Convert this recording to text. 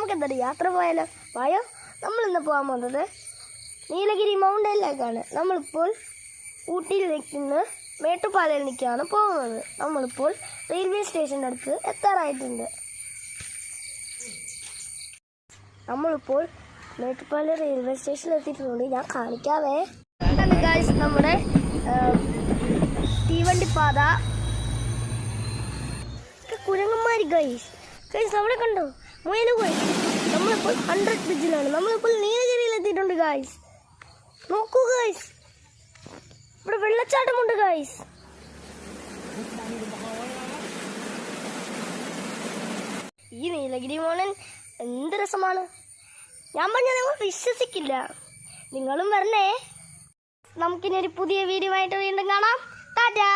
നമുക്ക് എന്തായാലും യാത്ര പോയാലോ? വായോ. നമ്മളിന്ന് പോകാൻ പോകുന്നത് നീലഗിരി മൗണ്ടനിലേക്കാണ്. നമ്മളിപ്പോൾ ഊട്ടിയിൽ നിൽക്കുന്ന മേട്ടുപ്പാലയിൽ നിൽക്കുകയാണ് പോകുന്നത്. നമ്മളിപ്പോൾ റെയിൽവേ സ്റ്റേഷൻ്റെ അടുത്ത് എത്താറായിട്ടുണ്ട്. നമ്മളിപ്പോൾ മേട്ടുപ്പാല റെയിൽവേ സ്റ്റേഷനിൽ എത്തിയിട്ടുണ്ട്. ഞാൻ കാണിക്കാവേ. ഗൈസ്, നമ്മുടെ തീവണ്ടിപ്പാത കുരങ്ങന്മാര് ഗൈസ് അവിടെ കണ്ടോ? മുയല് ഗൈസ്. നമ്മളിപ്പോൾ 100 ബ്രിഡ്ജിലാണ്. നമ്മളിപ്പോൾ നീലഗിരിയിൽ എത്തിയിട്ടുണ്ട് ഗൈസ്. നോക്കൂ ഗൈസ്, ഇവിടെ വെള്ളച്ചാട്ടമുണ്ട് ഗൈസ്. ഈ നീലഗിരി മോണൻ എന്ത് രസമാണ്. ഞാൻ പറഞ്ഞാൽ നിങ്ങൾ വിശ്വസിക്കില്ല. നിങ്ങളും വരണേ. നമുക്കിനി ഒരു പുതിയ വീഡിയോ ആയിട്ട് വീണ്ടും കാണാം. ടാറ്റാ.